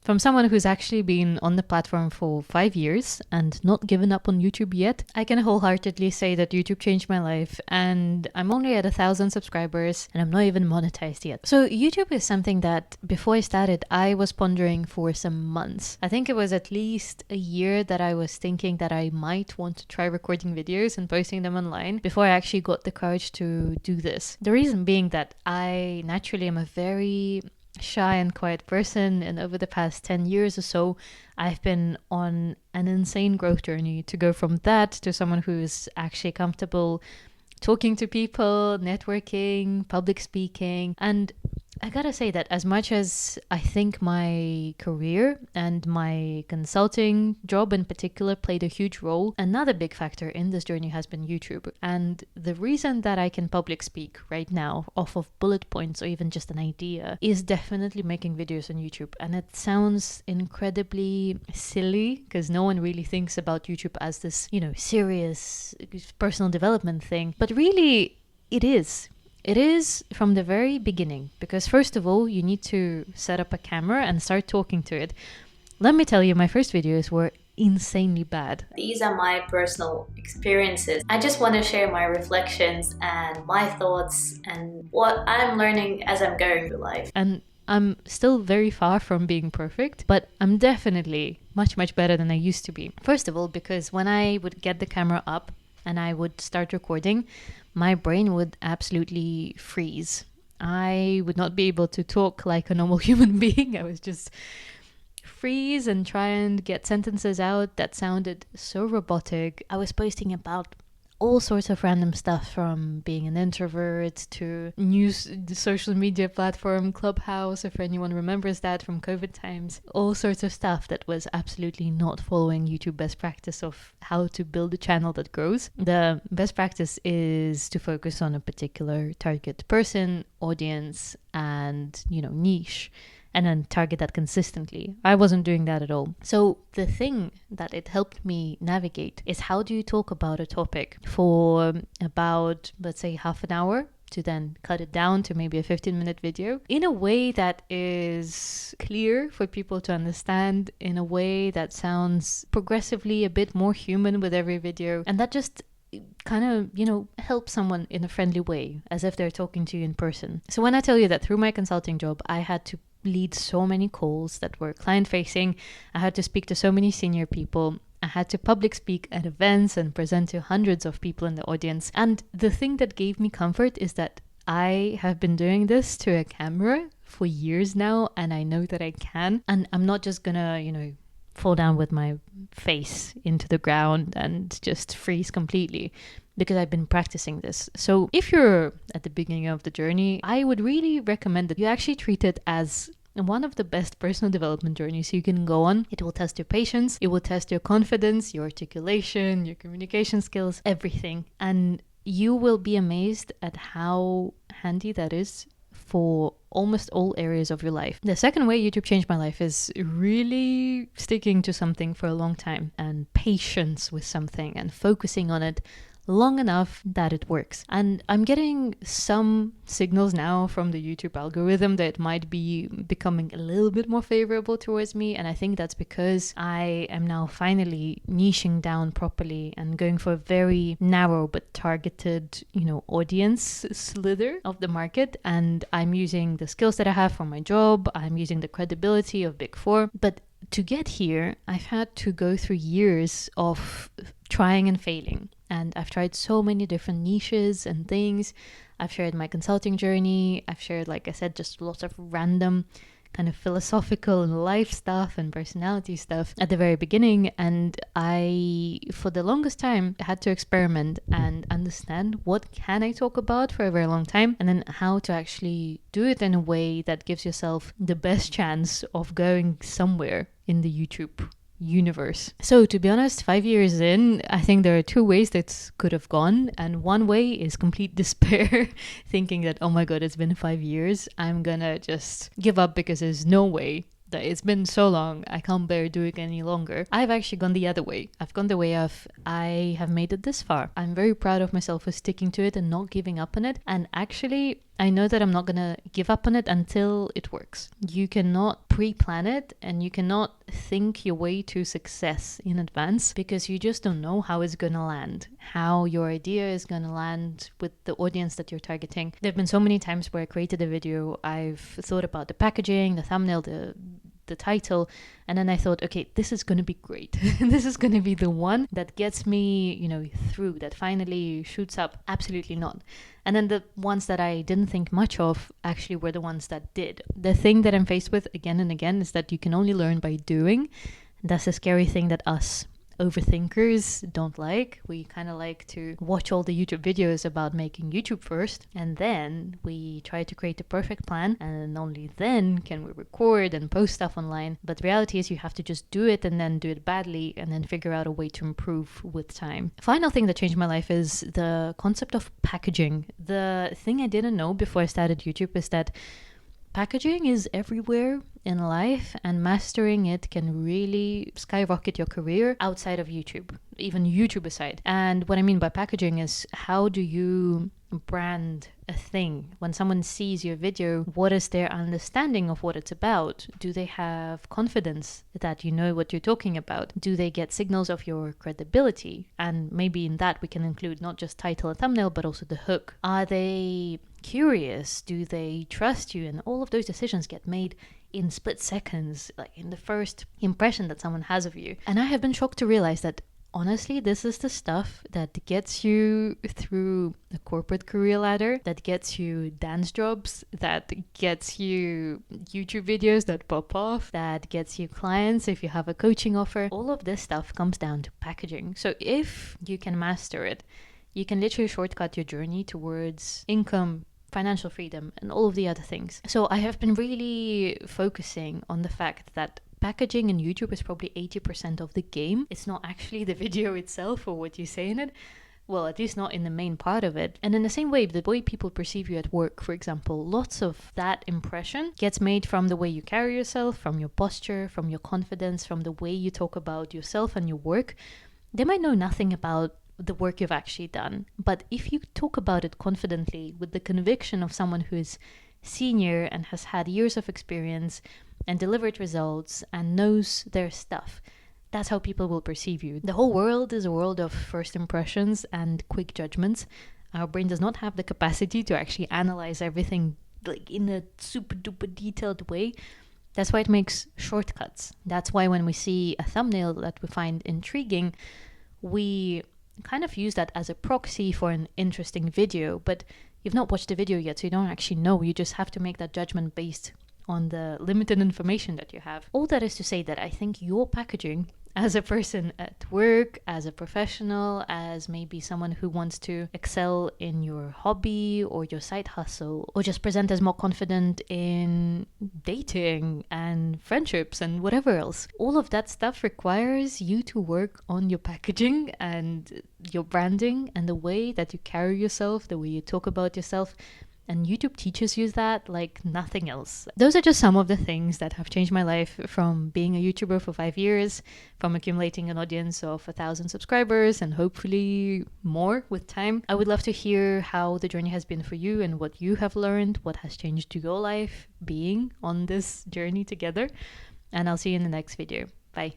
From someone who's actually been on the platform for 5 years and not given up on YouTube yet, I can wholeheartedly say that YouTube changed my life, and I'm only at 1,000 subscribers and I'm not even monetized yet. So YouTube is something that before I started, I was pondering for some months. I think it was at least a year that I was thinking that I might want to try recording videos and posting them online before I actually got the courage to do this. The reason being that I naturally am a very shy and quiet person, and over the past 10 years or so I've been on an insane growth journey to go from that to someone who's actually comfortable talking to people, networking, public speaking. And I gotta say that as much as I think my career and my consulting job in particular played a huge role, another big factor in this journey has been YouTube. And the reason that I can public speak right now off of bullet points or even just an idea is definitely making videos on YouTube. And it sounds incredibly silly because no one really thinks about YouTube as this, serious personal development thing. But really, it is. It is from the very beginning, because first of all, you need to set up a camera and start talking to it. Let me tell you, my first videos were insanely bad. These are my personal experiences. I just want to share my reflections and my thoughts and what I'm learning as I'm going through life. And I'm still very far from being perfect, but I'm definitely much, much better than I used to be. First of all, because when I would get the camera up and I would start recording, my brain would absolutely freeze. I would not be able to talk like a normal human being. I was just freeze and try and get sentences out that sounded so robotic. I was posting about all sorts of random stuff, from being an introvert to the social media platform Clubhouse, if anyone remembers that from COVID times. All sorts of stuff that was absolutely not following YouTube best practice of how to build a channel that grows. The best practice is to focus on a particular target person, audience, and niche, and then target that consistently. I wasn't doing that at all. So the thing that it helped me navigate is, how do you talk about a topic for about, let's say, half an hour, to then cut it down to maybe a 15-minute video in a way that is clear for people to understand, in a way that sounds progressively a bit more human with every video, and that just kind of, help someone in a friendly way, as if they're talking to you in person. So when I tell you that through my consulting job, I had to lead so many calls that were client facing, I had to speak to so many senior people, I had to public speak at events and present to hundreds of people in the audience. And the thing that gave me comfort is that I have been doing this to a camera for years now, and I know that I can, and I'm not just gonna, fall down with my face into the ground and just freeze completely, because I've been practicing this. So if you're at the beginning of the journey, I would really recommend that you actually treat it as one of the best personal development journeys you can go on. It will test your patience, it will test your confidence, your articulation, your communication skills, everything. And you will be amazed at how handy that is for almost all areas of your life. The second way YouTube changed my life is really sticking to something for a long time, and patience with something, and focusing on it long enough that it works. And I'm getting some signals now from the YouTube algorithm that it might be becoming a little bit more favorable towards me, and I think that's because I am now finally niching down properly and going for a very narrow but targeted, audience slither of the market. And I'm using the skills that I have from my job, I'm using the credibility of Big Four, but to get here, I've had to go through years of trying and failing. And I've tried so many different niches and things. I've shared my consulting journey. I've shared, like I said, just lots of random kind of philosophical and life stuff and personality stuff at the very beginning. And I, for the longest time, had to experiment and understand what can I talk about for a very long time, and then how to actually do it in a way that gives yourself the best chance of going somewhere in the YouTube universe. So to be honest, 5 years in, I think there are two ways that could have gone, and one way is complete despair, thinking that, oh my god, it's been 5 years, I'm gonna just give up because there's no way, that it's been so long, I can't bear doing it any longer. I've actually gone the other way. I've gone the way of, I have made it this far. I'm very proud of myself for sticking to it and not giving up on it, and actually I know that I'm not going to give up on it until it works. You cannot pre-plan it, and you cannot think your way to success in advance, because you just don't know how it's going to land, how your idea is going to land with the audience that you're targeting. There have been so many times where I created a video, I've thought about the packaging, the thumbnail, the title, and then I thought, okay, this is going to be great. This is going to be the one that gets me, through, that finally shoots up. Absolutely not. And then the ones that I didn't think much of actually were the ones that did. The thing that I'm faced with again and again is that you can only learn by doing. That's a scary thing that us overthinkers don't like. We kind of like to watch all the YouTube videos about making YouTube first, and then we try to create the perfect plan, and only then can we record and post stuff online. But the reality is you have to just do it, and then do it badly, and then figure out a way to improve with time. Final thing that changed my life is the concept of packaging. The thing I didn't know before I started YouTube is that packaging is everywhere in life, and mastering it can really skyrocket your career outside of YouTube, even YouTube aside. And what I mean by packaging is, how do you brand a thing? When someone sees your video, what is their understanding of what it's about? Do they have confidence that you know what you're talking about? Do they get signals of your credibility? And maybe in that we can include not just title and thumbnail, but also the hook. Are they curious? Do they trust you? And all of those decisions get made in split seconds, like in the first impression that someone has of you. And I have been shocked to realize that honestly, this is the stuff that gets you through a corporate career ladder, that gets you dance jobs, that gets you YouTube videos that pop off, that gets you clients if you have a coaching offer. All of this stuff comes down to packaging. So if you can master it, you can literally shortcut your journey towards income, financial freedom, and all of the other things. So I have been really focusing on the fact that packaging in YouTube is probably 80% of the game. It's not actually the video itself or what you say in it. Well, at least not in the main part of it. And in the same way, the way people perceive you at work, for example, lots of that impression gets made from the way you carry yourself, from your posture, from your confidence, from the way you talk about yourself and your work. They might know nothing about the work you've actually done. But if you talk about it confidently, with the conviction of someone who is senior and has had years of experience and delivered results and knows their stuff, that's how people will perceive you. The whole world is a world of first impressions and quick judgments. Our brain does not have the capacity to actually analyze everything like in a super duper detailed way. That's why it makes shortcuts. That's why when we see a thumbnail that we find intriguing, we kind of use that as a proxy for an interesting video, but you've not watched the video yet, so you don't actually know. You just have to make that judgment based on the limited information that you have. All that is to say that I think your packaging as a person at work, as a professional, as maybe someone who wants to excel in your hobby or your side hustle, or just present as more confident in dating and friendships and whatever else. All of that stuff requires you to work on your packaging and your branding and the way that you carry yourself, the way you talk about yourself. And YouTube teaches you that like nothing else. Those are just some of the things that have changed my life, from being a YouTuber for 5 years, from accumulating an audience of 1,000 subscribers and hopefully more with time. I would love to hear how the journey has been for you and what you have learned, what has changed to your life being on this journey together. And I'll see you in the next video. Bye.